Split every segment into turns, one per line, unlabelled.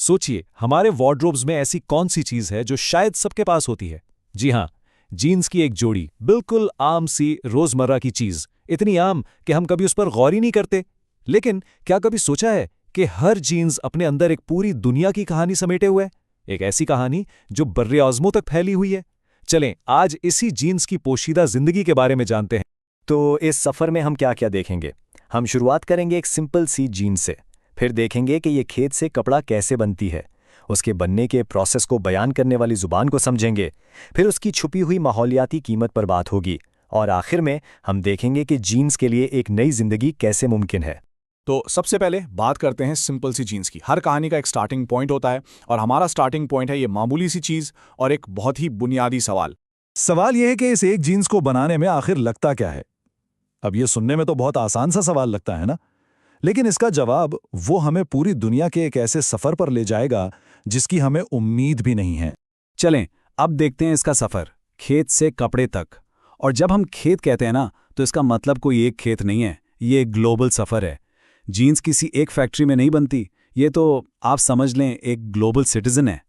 सोचिए, हमारे वार्डरोब्स में ऐसी कौन सी चीज है जो शायद सबके पास होती है? जी हाँ, जीन्स की एक जोड़ी, बिल्कुल आम सी रोजमर्रा की चीज, इतनी आम कि हम कभी उस पर गौर ही नहीं करते। लेकिन क्या कभी सोचा है कि हर जीन्स अपने अंदर एक पूरी दुनिया की कहानी समेटे हुए है? एक ऐसी कहानी जो बर्रे आज़मों तक फैली हुई है। चलें, आज इसी जीन्स की पोशीदा जिंदगी के बारे में जानते हैं।
तो इस सफ़र में हम क्या क्या देखेंगे? हम शुरुआत करेंगे एक सिंपल सी जीन्स से, फिर देखेंगे कि ये खेत से कपड़ा कैसे बनती है, उसके बनने के प्रोसेस को बयान करने वाली ज़ुबान को समझेंगे, फिर उसकी छुपी हुई माहौलियाती कीमत पर बात होगी, और आखिर में हम देखेंगे कि जीन्स के लिए एक नई ज़िंदगी कैसे मुमकिन है।
तो सबसे पहले बात करते हैं सिंपल सी जीन्स की। हर कहानी का एक स्टार्टिंग पॉइंट होता है और हमारा स्टार्टिंग पॉइंट है ये मामूली सी चीज़ और एक बहुत ही बुनियादी सवाल।
सवाल यह है कि इस एक जीन्स को बनाने में आखिर लगता क्या है? अब ये सुनने में तो बहुत आसान सा सवाल लगता है ना, लेकिन इसका जवाब वो हमें पूरी दुनिया के एक ऐसे सफर पर ले जाएगा जिसकी हमें उम्मीद भी नहीं है।
चलें, अब देखते हैं इसका सफर, खेत से कपड़े तक। और जब हम खेत कहते हैं ना, तो इसका मतलब कोई एक खेत नहीं है, ये एक ग्लोबल सफर है। जीन्स किसी एक फैक्ट्री में नहीं बनती, ये तो आप समझ लें एक ग्लोबल सिटीजन है।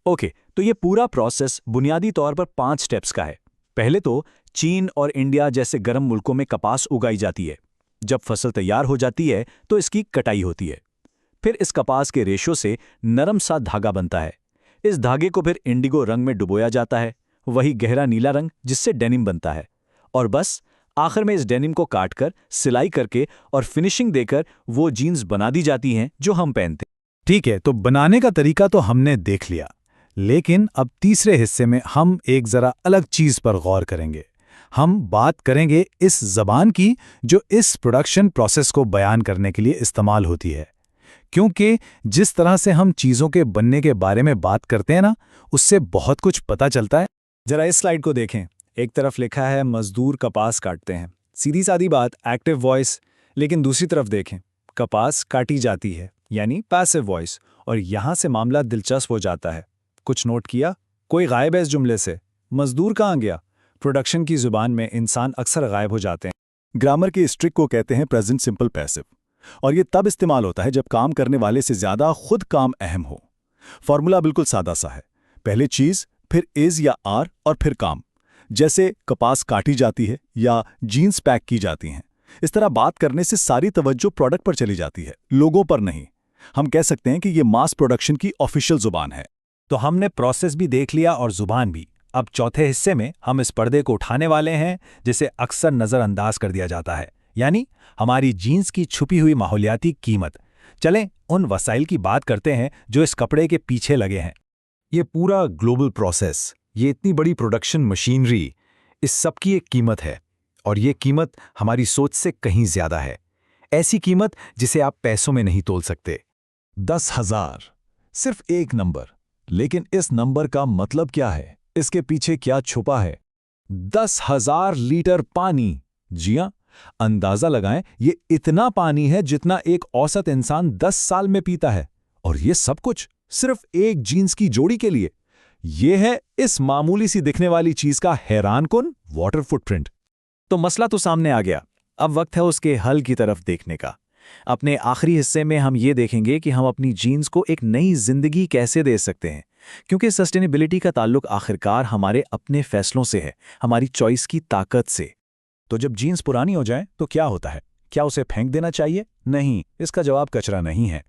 ओके, तो ये पूरा प्रोसेस बुनियादी तौर पर 5 स्टेप्स का है। पहले तो चीन और इंडिया जैसे गर्म मुल्कों में कपास उगाई जाती है। जब फसल तैयार हो जाती है तो इसकी कटाई होती है। फिर इस कपास के रेशों से नरम सा धागा बनता है। इस धागे को फिर इंडिगो रंग में डुबोया जाता है, वही गहरा नीला रंग जिससे डेनिम बनता है। और बस आखिर में इस डेनिम को काटकर सिलाई करके और फिनिशिंग देकर वो जीन्स बना दी जाती हैं जो हम पहनते हैं।
ठीक है, तो बनाने का तरीका तो हमने देख लिया, लेकिन अब तीसरे हिस्से में हम एक जरा अलग चीज पर गौर करेंगे। हम बात करेंगे इस जबान की जो इस प्रोडक्शन प्रोसेस को बयान करने के लिए इस्तेमाल होती है। क्योंकि जिस तरह से हम चीजों के बनने के बारे में बात करते हैं ना, उससे बहुत कुछ पता चलता है।
जरा इस स्लाइड को देखें। एक तरफ लिखा है मजदूर कपास काटते हैं, सीधी सादी बात, एक्टिव वॉइस। लेकिन दूसरी तरफ देखें, कपास काटी जाती है, यानी पैसिव वॉइस। और यहां से मामला दिलचस्प हो जाता है। कुछ नोट किया? कोई गायब है इस जुमले से। मजदूर कहाँ गया? प्रोडक्शन की जुबान में इंसान अक्सर गायब हो जाते हैं।
ग्रामर के इस ट्रिक को कहते हैं प्रेजेंट सिंपल पैसिव, और ये तब इस्तेमाल होता है जब काम करने वाले से ज्यादा खुद काम अहम हो। फॉर्मूला बिल्कुल सादा सा है, पहले चीज, फिर इज या आर और फिर काम। जैसे कपास काटी जाती है या जीन्स पैक की जाती हैं। इस तरह बात करने से सारी तवज्जो प्रोडक्ट पर चली जाती है, लोगों पर नहीं। हम कह सकते हैं कि ये मास प्रोडक्शन की ऑफिशियल जुबान है।
तो हमने प्रोसेस भी देख लिया और जुबान भी। अब चौथे हिस्से में हम इस पर्दे को उठाने वाले हैं जिसे अक्सर नज़रअंदाज कर दिया जाता है, यानी हमारी जीन्स की छुपी हुई माहौलियाती कीमत। चलें उन वसाइल की बात करते हैं जो इस कपड़े के पीछे लगे हैं।
ये पूरा ग्लोबल प्रोसेस, ये इतनी बड़ी प्रोडक्शन मशीनरी, इस सब की एक कीमत है, और ये कीमत हमारी सोच से कहीं ज्यादा है। ऐसी कीमत जिसे आप पैसों में नहीं तोल सकते। 10,000, सिर्फ एक नंबर। लेकिन इस नंबर का मतलब क्या है? इसके पीछे क्या छुपा है? 10,000 लीटर पानी। जी हां, अंदाजा लगाएं, ये इतना पानी है जितना एक औसत इंसान 10 साल में पीता है। और ये सब कुछ सिर्फ एक जीन्स की जोड़ी के लिए। ये है इस मामूली सी दिखने वाली चीज का हैरानकुन वाटर फुटप्रिंट।
तो मसला तो सामने आ गया, अब वक्त है उसके हल की तरफ देखने का। अपने आखिरी हिस्से में हम ये देखेंगे कि हम अपनी जीन्स को एक नई जिंदगी कैसे दे सकते हैं, क्योंकि सस्टेनेबिलिटी का ताल्लुक आखिरकार हमारे अपने फैसलों से है, हमारी चॉइस की ताकत से।
तो जब जीन्स पुरानी हो जाए तो क्या होता है? क्या उसे फेंक देना चाहिए? नहीं, इसका जवाब कचरा नहीं है।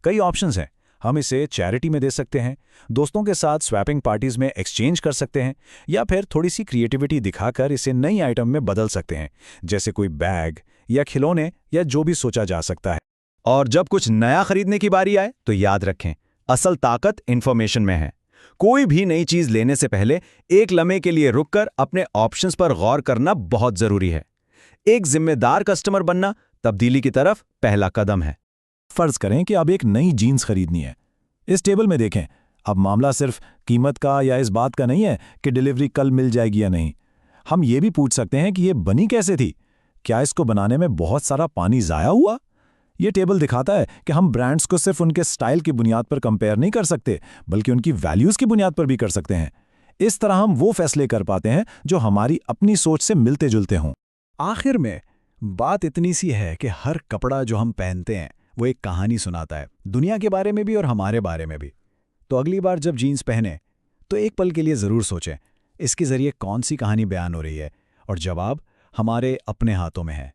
कई ऑप्शंस हैं। हम इसे चैरिटी में दे सकते हैं, दोस्तों के साथ स्वैपिंग पार्टीज में एक्सचेंज कर सकते हैं, या फिर थोड़ी सी क्रिएटिविटी दिखाकर इसे नई आइटम में बदल सकते हैं, जैसे कोई बैग या खिलौने या जो भी सोचा जा सकता है।
और जब कुछ नया खरीदने की बारी आए तो याद रखें, असल ताकत इंफॉर्मेशन में है। कोई भी नई चीज लेने से पहले एक लम्हे के लिए रुककर अपने ऑप्शंस पर गौर करना बहुत जरूरी है। एक जिम्मेदार कस्टमर बनना तब्दीली की तरफ पहला कदम है।
फर्ज करें कि अब एक नई जीन्स खरीदनी है। इस टेबल में देखें, अब मामला सिर्फ कीमत का या इस बात का नहीं है कि डिलीवरी कल मिल जाएगी या नहीं। हम ये भी पूछ सकते हैं कि ये बनी कैसे थी? क्या इसको बनाने में बहुत सारा पानी ज़ाया हुआ? ये टेबल दिखाता है कि हम ब्रांड्स को सिर्फ उनके स्टाइल की बुनियाद पर कंपेयर नहीं कर सकते, बल्कि उनकी वैल्यूज़ की बुनियाद पर भी कर सकते हैं। इस तरह हम वो फैसले कर पाते हैं जो हमारी अपनी सोच से मिलते जुलते हों।
आखिर में बात इतनी सी है कि हर कपड़ा जो हम पहनते हैं वो एक कहानी सुनाता है, दुनिया के बारे में भी और हमारे बारे में भी। तो अगली बार जब जीन्स पहने तो एक पल के लिए ज़रूर सोचें, इसके ज़रिए कौन सी कहानी बयान हो रही है, और जवाब हमारे अपने हाथों में है।